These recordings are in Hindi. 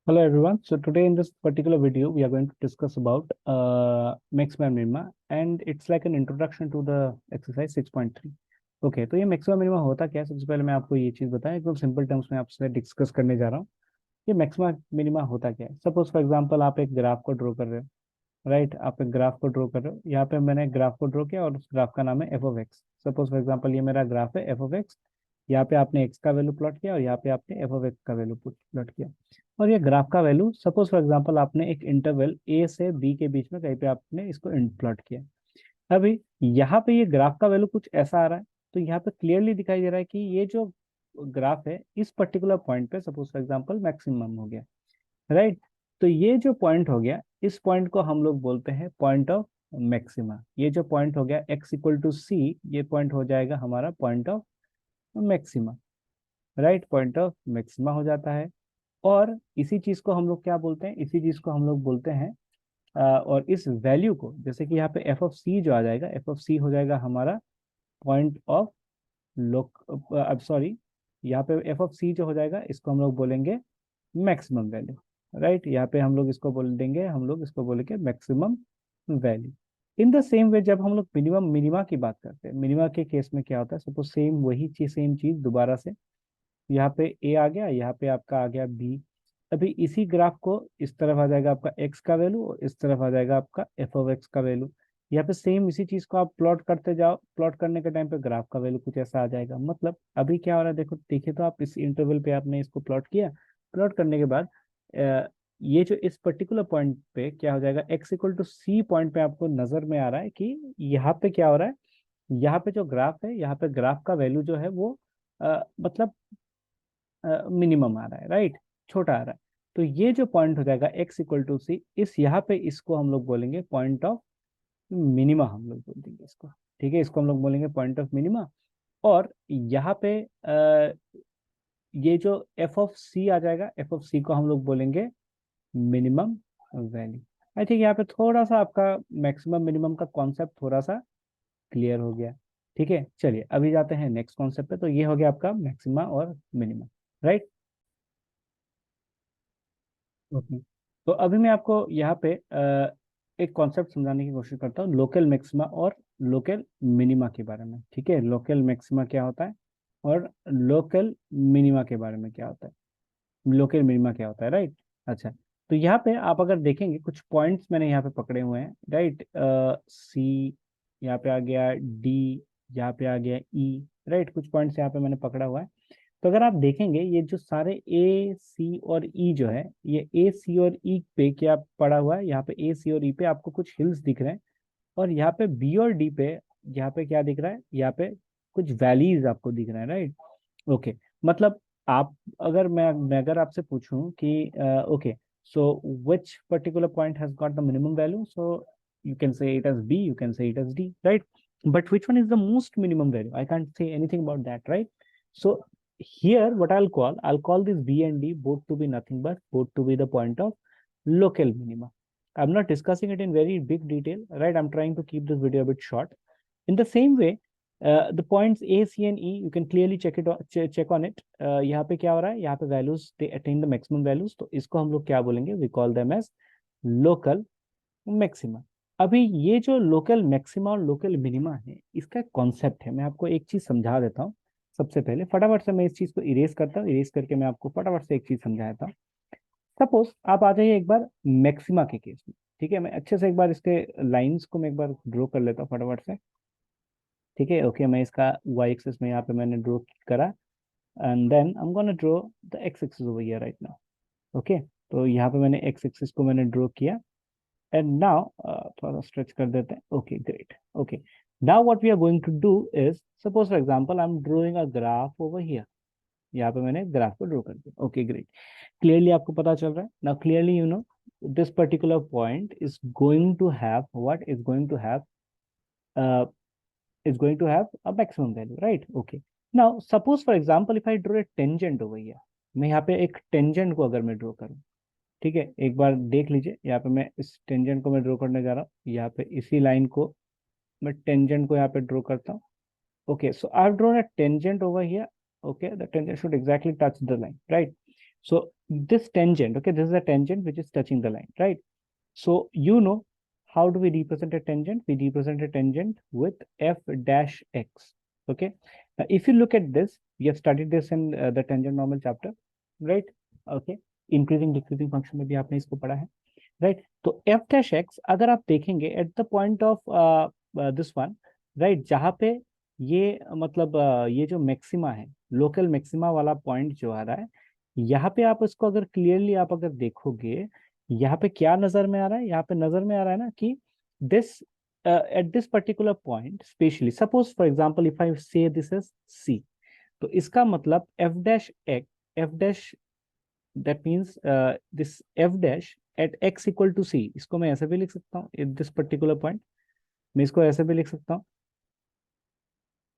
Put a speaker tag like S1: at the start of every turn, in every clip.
S1: Hello everyone. So today in this particular video, we are going to discuss about maximum minima, and it's like an introduction to the exercise 6.3. Okay, तो ये मैक्सिमम मिनिमा होता क्या है? सबसे पहले मैं आपको ये चीज़ बताएं, एकदम सिंपल टर्म्स में आपसे डिस्कस करने जा रहा हूँ। ये मैक्सिमम मिनिमा होता क्या है? सपोज फॉर एग्जांपल आप एक ग्राफ को ड्रॉ कर रहे हो, राइट? आप एक ग्राफ को ड्रॉ कर रहे हो, यहाँ पे मैंने ग्राफ को ड्रॉ किया और उस ग्राफ का नाम है F of x. Suppose for example ये मेरा ग्राफ है एफ ऑफ एक्स। यहाँ पे आपने एक्स का वैल्यू प्लॉट किया और यहाँ पे आपने एफ ऑफ एक्स का वैल्यू प्लॉट किया। और ये ग्राफ का वैल्यू सपोज फॉर एग्जांपल आपने एक इंटरवल ए से बी के बीच में कहीं पे आपने इसको प्लॉट किया। अभी यहाँ पे ये ग्राफ का वैल्यू कुछ ऐसा आ रहा है, तो यहाँ पे क्लियरली दिखाई दे रहा है कि ये जो ग्राफ है इस पर्टिकुलर पॉइंट पे सपोज फॉर एग्जांपल मैक्सिमम हो गया, राइट? तो ये जो पॉइंट हो गया, इस पॉइंट को हम लोग बोलते हैं पॉइंट ऑफ मैक्सिमा। ये जो पॉइंट हो गया x इक्वल टू सी, ये पॉइंट हो जाएगा हमारा point of maxima, right? Point of maxima हो जाता है। और इसी चीज को हम लोग क्या बोलते हैं? इसी चीज को हम लोग बोलते हैं और इस वैल्यू को, जैसे कि यहाँ पे एफ ऑफ सी जो आ जाएगा, एफ ऑफ सी हो जाएगा हमारा पॉइंट ऑफ लोक, अब सॉरी, यहाँ पे एफ ऑफ सी जो हो जाएगा इसको हम लोग बोलेंगे मैक्सिमम वैल्यू, राइट? यहाँ पे हम लोग इसको बोल देंगे, हम लोग इसको बोलेंगे maximum value. In the same way जब हम लोग मिनिमम मिनिमा की बात करते हैं, मिनिमा के केस में क्या होता है? सपोज सेम वही चीज, सेम चीज दोबारा से, यहाँ पे ए आ गया, यहाँ पे आपका आ गया बी। अभी इसी ग्राफ को इस तरफ आ जाएगा आपका एक्स का वैल्यू और इस तरफ आ जाएगा आपका एफ ऑफ एक्स का वैल्यू। यहाँ पे सेम इसी चीज को आप प्लॉट करते जाओ, प्लॉट करने के टाइम पे ग्राफ का वैल्यू कुछ ऐसा आ जाएगा। मतलब अभी क्या हो रहा है, देखो देखिए, तो आप इस इंटरवल पे आपने इसको प्लॉट किया। प्लॉट करने के बाद ये जो इस पर्टिकुलर पॉइंट पे क्या हो जाएगा, x equal to C point पे आपको नजर में आ रहा है कि यहाँ पे क्या हो रहा है, यहाँ पे जो ग्राफ है, यहाँ पे ग्राफ का वैल्यू जो है वो मतलब मिनिमम आ रहा है, राइट? छोटा आ रहा है। तो ये जो पॉइंट हो जाएगा एक्स इक्वल टू सी, इस यहाँ पे इसको हम लोग बोलेंगे पॉइंट ऑफ मिनिमा, हम लोग बोल देंगे इसको। ठीक है, इसको हम लोग बोलेंगे पॉइंट ऑफ मिनिमा। और यहाँ पे ये जो एफ ऑफ सी आ जाएगा, एफ ऑफ सी को हम लोग बोलेंगे मिनिमम वैल्यू। आई थिंक यहाँ पे थोड़ा सा आपका मैक्सिमम मिनिमम का कॉन्सेप्ट थोड़ा सा क्लियर हो गया। ठीक है, चलिए अभी जाते हैं नेक्स्ट कॉन्सेप्ट पे। तो ये हो गया आपका मैक्सिमा और मिनिमा, राइट? ओके, तो अभी मैं आपको यहाँ पे एक कॉन्सेप्ट समझाने की कोशिश करता हूँ, लोकल मैक्सिमा और लोकल मिनिमा के बारे में। ठीक है, लोकल मैक्सिमा क्या होता है और लोकल मिनिमा के बारे में क्या होता है, लोकल मिनिमा क्या होता है, राइट? अच्छा, तो यहाँ पे आप अगर देखेंगे कुछ पॉइंट्स मैंने यहाँ पे पकड़े हुए हैं, राइट? सी, यहाँ पे आ गया डी, यहाँ पे आ गया ई, राइट? कुछ पॉइंट्स यहाँ पे मैंने पकड़ा हुआ है। तो अगर आप देखेंगे ये जो सारे ए सी और ई जो है, ये ए सी और ई पे क्या पड़ा हुआ है? यहाँ पे ए सी और ई पे आपको कुछ हिल्स दिख रहे हैं, और यहाँ पे बी और डी पे, यहाँ पे क्या दिख रहा है? यहाँ पे कुछ वैलीज आपको दिख रहे हैं, राइट? ओके, मतलब आप, अगर मैं अगर आपसे पूछूं कि okay, so which particular point has got the minimum value, so you can say it as B, you can say it as D, right? But which one is the most minimum value? I can't say anything about that, right? So here what I'll call this B and D both to be nothing but both to be the point of local minima. I'm not discussing it in very big detail, right? I'm trying to keep this video a bit short. In the same way, the points A, C and E, you can clearly check on it. यहाँ पे क्या हो रहा है? यहाँ पे values they attain the maximum values, तो इसको हम लोग क्या बोलेंगे? We call them as local maxima. अभी ये जो लोकल मैक्सिमा और लोकल मिनिमा है, इसका कॉन्सेप्ट है, मैं आपको एक चीज समझा देता हूँ। सबसे पहले फटाफट से मैं इस चीज को इरेज करता हूँ, इरेज करके मैं आपको फटाफट से एक चीज समझा देता हूँ। सपोज आप आ जाइए एक बार मैक्सिमा के केस में। ठीक है, मैं अच्छे से एक बार इसके लाइंस को मैं एक बार ड्रॉ कर लेता हूँ फटाफट से। ठीक है, ओके, मैं इसका वाई एक्सिस में यहाँ पे मैंने ड्रॉ करा, and then I am gonna draw the x axis over here right now. Okay, तो यहाँ पे मैंने एक्स एक्सिस को मैंने ड्रॉ किया, एंड नाउ थोड़ा स्ट्रेच कर देते हैं। Okay great, okay, now what we are going to do is, suppose for example I am drawing a graph over here. यहाँ पे मैंने ग्राफ को ड्रॉ कर दिया। ओके ग्रेट, क्लियरली आपको पता चल रहा है now? Clearly you know this particular point is going to have what is going to have uh, is going to have a maximum value, right? Okay, now suppose for example if I draw a tangent over here, मैं यहाँ पे एक टेंजेंट को अगर मैं ड्रॉ करूँ, ठीक है, एक बार देख लीजिए, यहाँ पे मैं इस टेंजेंट को मैं ड्रॉ करने जा रहा हूँ। यहाँ पे इसी लाइन को मैं टेंजेंट को यहाँ पे ड्रॉ करता हूँ। Okay, so I have drawn a tangent over here. Okay, the tangent should exactly touch the line, right? So this tangent, okay, this is a tangent which is touching the line, right? So you know how do we represent a tangent? We represent a tangent with f dash x. Okay. Now, if you look at this, we have studied this in the tangent normal chapter, right? Okay. Increasing decreasing function में भी आपने इसको पढ़ा है, राइट? तो एफ डैश एक्स अगर आप देखेंगे at the point of this one, right, जहाँ पे ये मतलब ये जो मैक्सिमा है, लोकल मैक्सिमा वाला पॉइंट जो आ रहा है, यहाँ पे आप इसको अगर क्लियरली आप अगर देखोगे, यहाँ पे क्या नजर में आ रहा है? यहाँ पे नजर में आ रहा है ना कि this at this particular point specially, suppose for example if I say this is C, तो इसका मतलब F dash X, F dash, that means this F dash at X equal to C, इसको मैं ऐसे भी लिख सकता हूँ एट दिस पर्टिकुलर पॉइंट, मैं इसको ऐसे भी लिख सकता हूँ,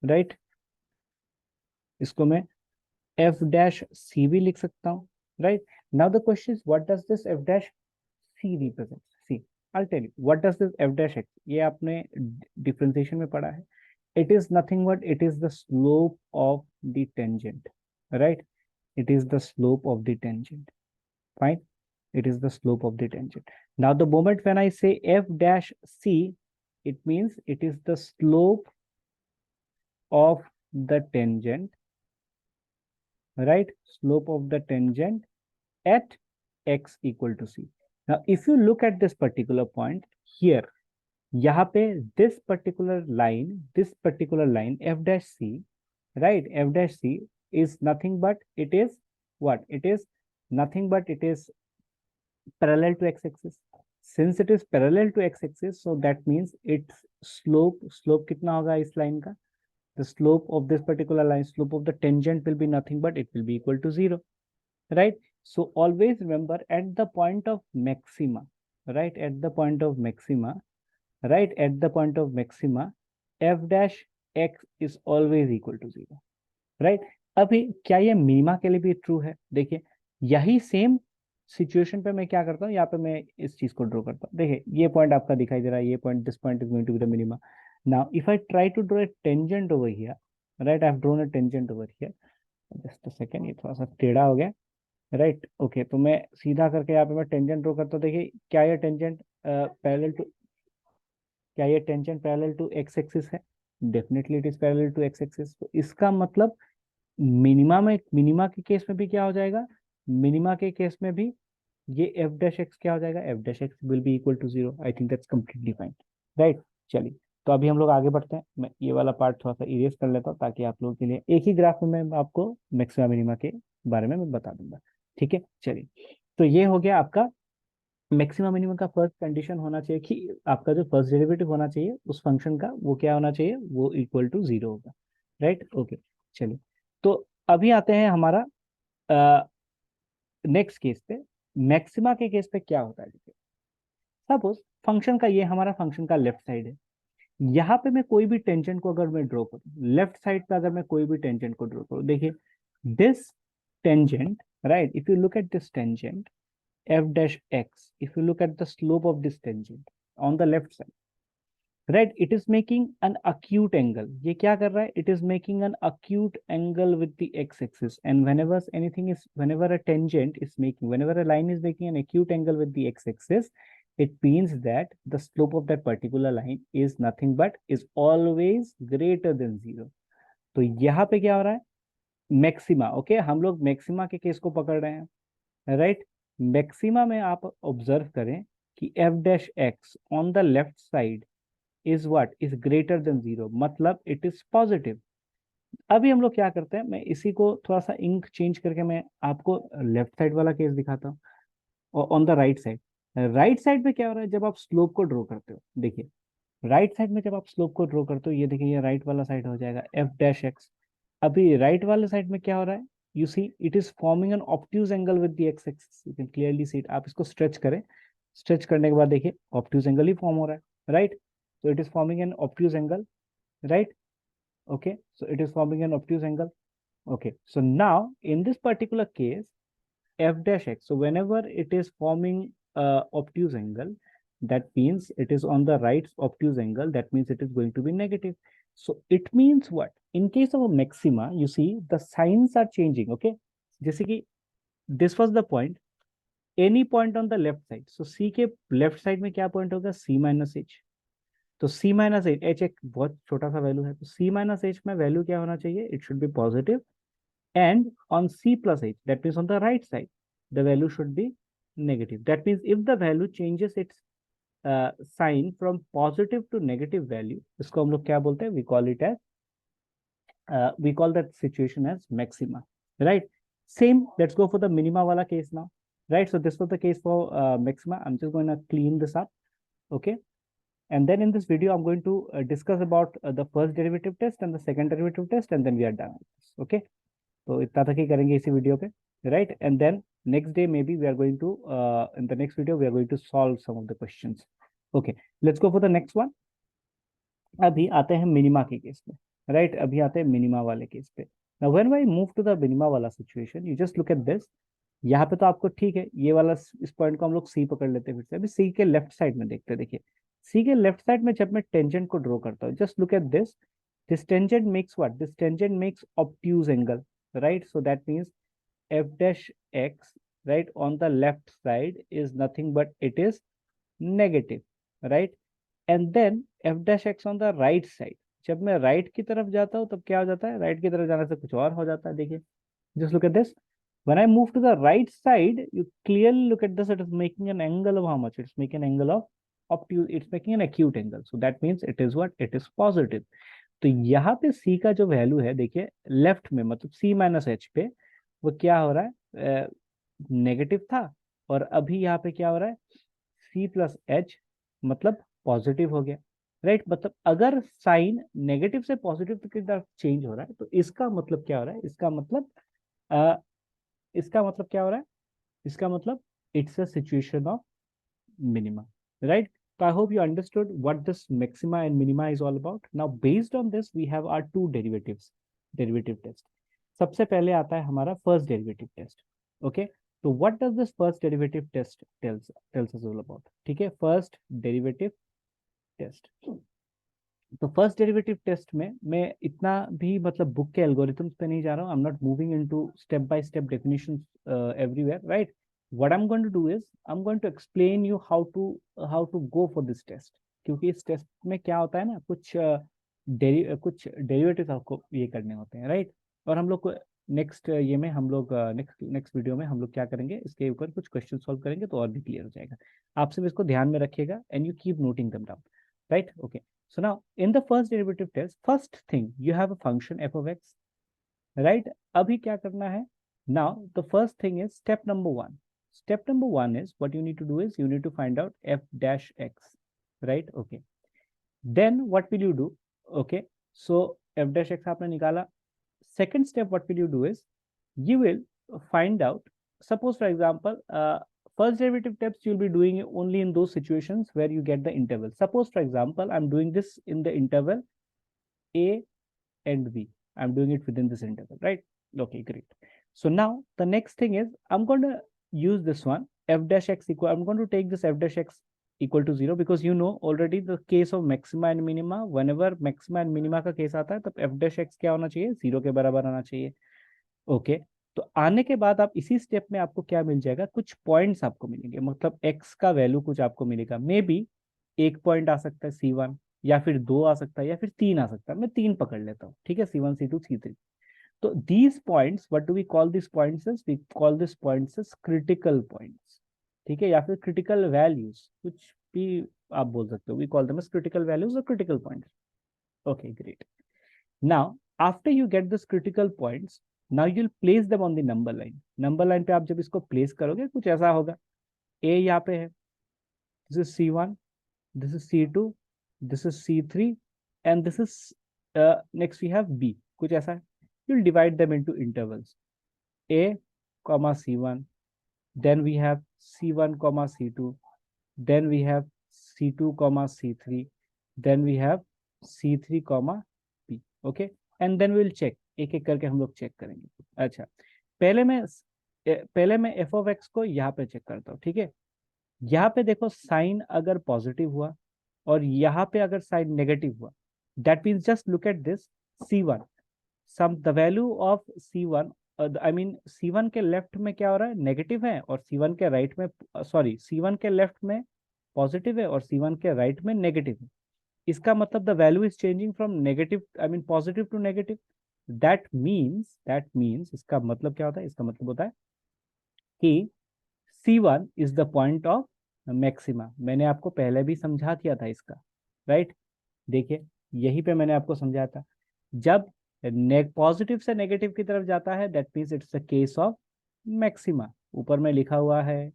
S1: राइट? इसको मैं एफ डैश सी भी लिख सकता हूँ, right? Now the question is what does this F dash C represent? C, I'll tell you what does this f dash x, ये आपने डिफरेंशिएशन में पढ़ा है, it is nothing but it is the slope of the tangent, right? It is the slope of the tangent, fine, it is the slope of the tangent. Now the moment when I say f dash c, it means it is the slope of the tangent, right? Slope of the tangent at x equal to c. Now if you look at this particular point here, यहाँ पे this particular line f dash c, right, f dash c is nothing but it is what? It is nothing but it is parallel to x-axis. Since it is parallel to x-axis, so that means its slope कितना होगा इस लाइन का? The slope of this particular line, slope of the tangent will be nothing but it will be equal to 0, right? So always remember at the point of maxima, right, at the point of maxima, right, at the point of maxima, f dash x is always equal to 0, right? अभी क्या ये मिनिमा के लिए भी ट्रू है? देखिए यही सेम सिचुएशन पे मैं क्या करता हूँ, यहाँ पे मैं इस चीज को ड्रॉ करता हूँ, देखिए ये पॉइंट आपका दिखाई दे रहा है, ये point, this point is going to be the minima. Now if I try to draw a tangent over here, right, I have drawn a tangent over here, just a second, ये थोड़ा सा टेढ़ा हो गया, राइट? ओके, तो मैं सीधा करके यहाँ पे मैं टेंजेंट ड्रॉ करता हूँ. देखिए क्या ये टेंजेंट पैरेलल टू, क्या ये tangent parallel to X axis है? Definitely it is parallel to X axis. तो इसका मतलब मिनिमा के केस में भी क्या हो जाएगा? मिनिमा के केस में भी ये एफ डैश एक्स क्या हो जाएगा? F dash x will be equal to 0. I think that's completely fine, right? चलिए, तो अभी हम लोग आगे बढ़ते हैं. मैं ये वाला पार्ट थोड़ा सा इरेज कर लेता हूँ ताकि आप लोगों के लिए एक ही ग्राफ में मैं आपको मैक्सिमा मिनिमा के बारे में मैं बता दूंगा, ठीक है? चलिए, तो ये हो गया आपका मैक्सिमा मिनिमम का फर्स्ट कंडीशन होना चाहिए कि आपका जो फर्स्ट डेरिवेटिव होना चाहिए उस फंक्शन का वो क्या होना चाहिए? वो इक्वल टू 0 होगा, राइट? ओके, चलिए, तो अभी आते हैं हमारा नेक्स्ट केस पे. मैक्सिमा के केस पे क्या होता है? देखिए सपोज फंक्शन का, ये हमारा फंक्शन का लेफ्ट साइड है, यहाँ पे मैं कोई भी टेंजेंट को अगर मैं ड्रॉ करूँ, लेफ्ट साइड पे अगर मैं कोई भी टेंजेंट को ड्रॉ करूँ, देखिए this tangent, right, if you look at this tangent f dash x, if you look at the slope of this tangent on the left side, right, it is making an acute angle. ये क्या कर रहा है? It is making an acute angle with the x-axis, and whenever a tangent is making, whenever a line is making an acute angle with the x-axis, it means that the slope of that particular line is nothing but is always greater than 0. तो यहाँ पे क्या हो रहा है? मैक्सिमा, ओके, हम लोग मैक्सिमा के केस को पकड़ रहे हैं, राइट? मैक्सिमा में आप ऑब्जर्व करें कि F dash x on the left side is what? Is greater than 0, मतलब इट इज पॉजिटिव. अभी हम लोग क्या करते हैं, मैं इसी को थोड़ा सा इंक चेंज करके मैं आपको लेफ्ट साइड वाला केस दिखाता हूँ. और on the right side, right side में क्या हो रहा है जब आप स्लोप को ड्रॉ करते हो? देखिए राइट साइड में जब आप स्लोप को ड्रॉ करते हो, ये देखिए ये राइट वाला साइड हो जाएगा एफ डैश एक्स. अभी राइट वाले साइड में क्या हो रहा है? You see it is forming an obtuse angle with the x axis. You can clearly see it. आप इसको स्ट्रेच करें, स्ट्रेच करने के बाद देखिए ऑब्ट्यूज एंगल ही फॉर्म हो रहा है, right? so it is forming an obtuse angle, right? Okay, so it is forming an obtuse angle. Okay, so now in this particular case f dash x, so whenever it is forming obtuse angle, that means it is on the right obtuse angle, that means it is going to be negative. So it means what? In case of a maxima, you see the signs are changing. Okay, जैसे कि this was the point, any point on the left side, so C के लेफ्ट साइड में क्या पॉइंट होगा, सी माइनस एच। तो सी माइनस एच, एच एक बहुत छोटा सा वैल्यू है, तो सी माइनस एच में वैल्यू क्या होना चाहिए, it should be positive, and on C plus H, that means on the right side, the value should be negative. That means if the value changes its sign from positive to negative value, इसको हम लोग क्या बोलते हैं, we call it as we call that situation as maxima, right? Same, let's go for the minima wala case now, right? So this was the case for maxima. I'm just going to clean this up, okay? And then in this video, I'm going to discuss about the first derivative test and the second derivative test, and then we are done with this, okay? तो इतना तक ही करेंगे इसी वीडियो पे, right? And then next day maybe we are going to in the next video we are going to solve some of the questions. Okay, let's go for the next one. अभी आते हैं मिनिमा के केस पे, राइट? अभी आते हैं मिनिमा वाले केस पे। Now when we move to the minima वाला situation, you just look at this. यहाँ पे तो आपको ठीक है, ये वाला इस पॉइंट को हम लोग सी पकड़ लेते हैं फिर से। अभी सी के लेफ्ट साइड में देखते हैं, देखिए सी के लेफ्ट साइड में जब मैं टेंजेंट को ड्रॉ करता हूँ, just look at this, this tangent makes what? This tangent makes obtuse angle, right? So that means f dash x, right, on the left side is nothing but it is negative, right? And then f dash x on the right side, जब मैं राइट की तरफ जाता हूँ तब क्या हो जाता है, राइट की तरफ जाने से कुछ और हो जाता है। देखिए, just look at this. When I move to the right side, you clearly look at this. It is making an angle of how much? It's making an angle of obtuse. It's making an acute angle. So that means it is what? It is positive. तो यहाँ पे C का जो वैल्यू है, देखिए लेफ्ट में मतलब C माइनस एच पे वो क्या हो रहा है, नेगेटिव था, और अभी यहाँ पे क्या हो रहा है, C प्लस एच मतलब पॉजिटिव हो गया, राइट? मतलब अगर साइन नेगेटिव से पॉजिटिव की तरफ चेंज हो रहा है तो इसका मतलब क्या हो रहा है, अ, इसका मतलब क्या हो रहा है, इसका मतलब it's a situation of minima, right? So I hope you understood what this maxima and minima is all about. Now, based on this, we have our two derivatives, derivative test. सबसे पहले आता है हमारा first derivative test, okay? So what does this first derivative test tells us all about? ठीक है, first derivative test. तो फर्स्ट डेरिवेटिव टेस्ट में मैं इतना भी मतलब बुक के एल्गोरिथम्स पे नहीं जा रहा हूँ, I am not moving into step by step definitions everywhere, right? What I am going to do is I am going to explain you how to go for this test, क्योंकि इस टेस्ट में क्या होता है ना, कुछ डेरिवेटिव्स आपको ये करने होते हैं, राइट? और हम लोग नेक्स्ट ये में हम लोग नेक्स्ट वीडियो में हम लोग क्या करेंगे, इसके ऊपर कुछ क्वेश्चन सॉल्व करेंगे तो और भी क्लियर हो जाएगा। आप सिर्फ इसको ध्यान में रखिएगा and you keep noting them down, right? Okay, so now in the first derivative test, first thing you have a function f of x, right? अभी क्या करना है? Now the first thing is step number one. Step number one is what you need to do is you need to find out f dash x, right? Okay. Then what will you do? Okay. So f dash x आपने निकाला. Second step, what will you do is you will find out. Suppose for example, first derivative steps you'll be doing only in those situations where you get the interval. Suppose for example, I'm doing this in the interval a and b. I'm doing it within this interval, right? Okay, great. So now the next thing is I'm going to use this one, f dash x equal, I'm going to take this f dash x equal to 0, because you know already the case of maxima and minima, whenever maxima and minima का केस आता है तब f dash x क्या होना चाहिए, 0 के बराबर आना चाहिए। ओके, तो आने के बाद आप इसी स्टेप में आपको क्या मिल जाएगा, कुछ पॉइंट्स आपको मिलेंगे, मतलब x का वैल्यू कुछ आपको मिलेगा, मे बी एक पॉइंट आ सकता है C1, या फिर 2 आ सकता है, या फिर 3 आ सकता है, मैं 3 पकड़ लेता हूँ, ठीक है, C1 C2 C3। तो these points, what do we call these points as? We call these points as critical points, ठीक है, या फिर critical values, कुछ भी आप बोल सकते हो, we call them as critical values or critical points. Okay, great. Now after you get this critical points, now you'll place them on the number line. Number line पे आप जब इसको place करोगे कुछ ऐसा होगा, a यहाँ पे है, this is C1, this is C2, this is C3, and this is next we have B, कुछ ऐसा है। You'll divide them into intervals, a comma C1, then we have C1 comma C2, then we have C2 comma C3, then we have C3 comma B, okay? And then we'll check, एक एक करके हम लोग चेक करेंगे। अच्छा, पहले मैं f of x को यहाँ पे चेक करता हूँ, ठीक है? यहाँ पे देखो साइन अगर पॉजिटिव हुआ और यहाँ पे अगर साइन नेगेटिव हुआ, that means just look at this C1, some the value of C1 I mean C1 के लेफ्ट में क्या हो रहा है, नेगेटिव है, और C1 के राइट में, सॉरी, C1 के लेफ्ट में पॉजिटिव है और C1 के राइट में नेगेटिव है। इसका मतलब the value is changing from negative, I mean positive to negative. That means इसका मतलब क्या होता है, इसका मतलब होता है कि C1 is the point of maxima. मैंने आपको पहले भी समझा दिया था इसका, राइट। देखिए, यहीं पे मैंने आपको समझाया था, जब पॉजिटिव से नेगेटिव की तरफ जाता है that means it's the case of maxima. ऊपर में लिखा हुआ है,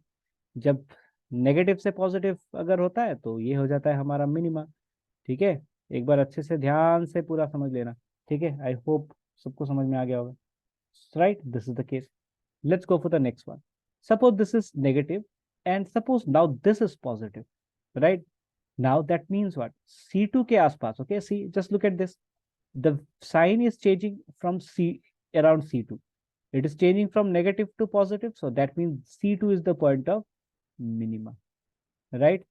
S1: जब नेगेटिव से पॉजिटिव अगर होता है तो ये हो जाता है हमारा मिनिमा। ठीक है, एक बार अच्छे से ध्यान से पूरा समझ लेना। ठीक है, आई होप सबको समझ में आ गया होगा, right. This is the case. Let's go for the next one. Suppose this is negative and suppose now this is positive, right? Now that means what? C2 के आसपास, okay? See, just look at this. The sign is changing from C around C2. It is changing from negative to positive, so that means C2 is the point of minima, right?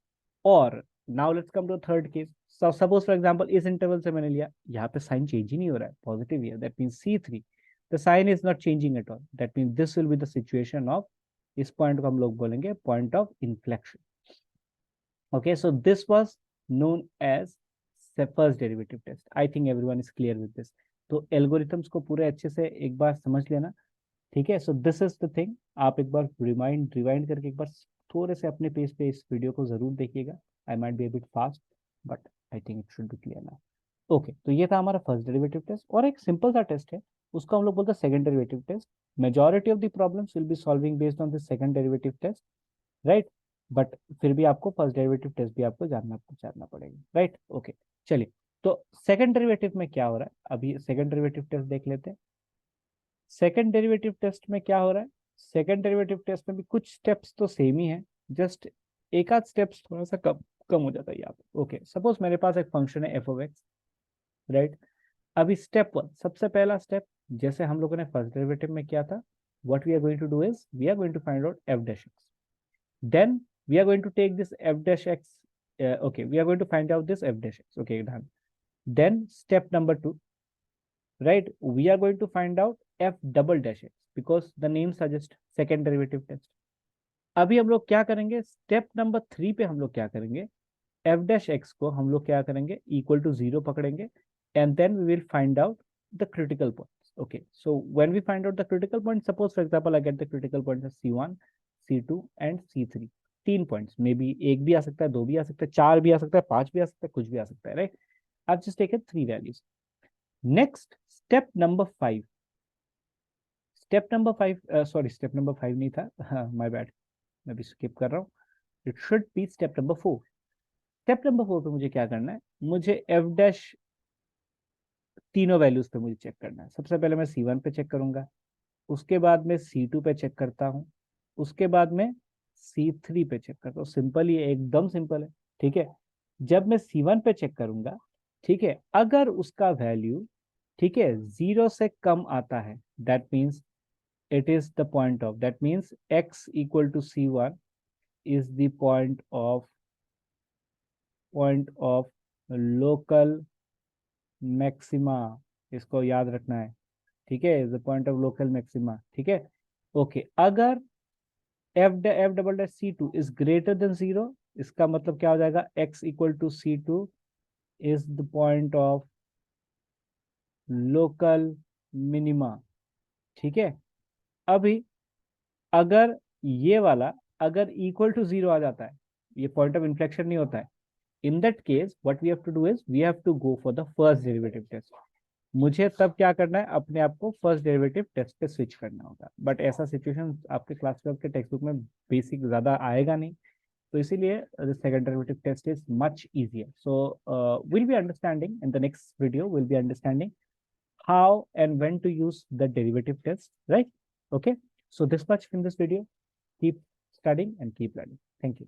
S1: और now let's come to the third case. So suppose for example इस interval से मैंने लिया, यहाँ पे sign change ही नहीं हो रहा है, positive ही है, that means C3. The sign is not changing at all. That means this will be the situation of, इस point को हम लोग बोलेंगे point of inflection. Okay, so this was known as the first derivative test. I think everyone is clear with this. तो algorithms को पूरे अच्छे से एक बार समझ लेना। ठीक है, so this is the thing. आप एक बार रिवाइंड करके एक बार थोड़े से अपने पेज पे इस वीडियो को जरूर देखिएगा। I might be a bit fast, but I think it should be clear now. Okay, तो ये था हमारा फर्स्ट डेरिवेटिव टेस्ट, और एक सिंपल सा टेस्ट है, उसको हम लोग बोलते हैं second derivative test. Majority of the problems will be solving based on the second derivative test, right. But फिर भी आपको फर्स्ट डेरिवेटिव टेस्ट भी आपको जानना पड़ेगा, राइट। ओके, चलिए, तो सेकंड डेरिवेटिव में क्या हो रहा है, अभी सेकंड डेरिवेटिव टेस्ट देख लेते हैं। सेकंड डेरिवेटिव टेस्ट में क्या हो रहा है, सेकंड डेरिवेटिव टेस्ट में भी कुछ स्टेप्स तो सेम ही है, जस्ट एक आध स्टेप्स थोड़ा सा कम कम हो जाता है यहाँ पे। ओके, सपोज मेरे पास एक फंक्शन है एफ ऑफ एक्स, राइट। अभी स्टेप वन, सबसे पहला स्टेप, जैसे हम लोगों ने फर्स्ट डेरिवेटिव में किया था, what we are going to do is we are going to find out f dash x, then we are going to take this F dash x, okay, we are going to find out this f dash x, okay, done. Then step number 2, right, we are going to find out f double dash x because the name suggests second derivative test. अभी हम लोग क्या करेंगे, स्टेप नंबर 3 पे हम लोग क्या करेंगे, f dash x को हम लोग क्या करेंगे, इक्वल टू 0 पकड़ेंगे, and then we will find out the critical points. Okay, so when we find out the critical points, suppose for example I get the critical points as C1, C2 and C3, 3 points, may be एक भी आ सकता है, दो भी आ सकता है, चार भी आ सकता है, पांच भी आ सकता है, कुछ भी आ सकता है, right. I've just taken 3 values. Next, step number 5. Step number 5, sorry, step number 5 नहीं था, my bad, मैं भी skip कर रहा हूँ. It should be step number 4. Step number 4 पे मुझे क्या करना है, मुझे f dash तीनों वैल्यूज पे मुझे चेक करना है। सबसे पहले मैं C1 पे चेक करूंगा, उसके बाद में C2 पे चेक करता हूँ, उसके बाद में C3 पे चेक करता हूँ। सिंपल, ये एकदम सिंपल है, ठीक है। जब मैं C1 पे चेक करूंगा, ठीक है, अगर उसका वैल्यू, ठीक है, 0 से कम आता है, that means it is the point of, that means x equal to C1 is the point of local maxima, इसको याद रखना है, ठीक है, is the point of local maxima, ठीक है। ओके, अगर f double dash C2 is greater than 0, इसका मतलब क्या हो जाएगा, x equal to C2 is the point of local minima, ठीक है। अभी अगर ये वाला अगर इक्वल टू 0 आ जाता है, ये पॉइंट ऑफ इन्फ्लेक्शन नहीं होता है, in that case what we have to do is we have to go for the first derivative test. मुझे तब क्या करना है, अपने आप को फर्स्ट डेरिवेटिव टेस्ट पे स्विच करना होगा, बट ऐसा सिचुएशन आपके क्लास 12 के टेक्स्ट बुक में बेसिक ज्यादा आएगा नहीं, तो इसीलिए the second derivative test is much easier. So will be understanding in the next video, will be understanding how and when to use the derivative test, right? Okay, so this much in this video. Keep studying and keep learning. Thank you.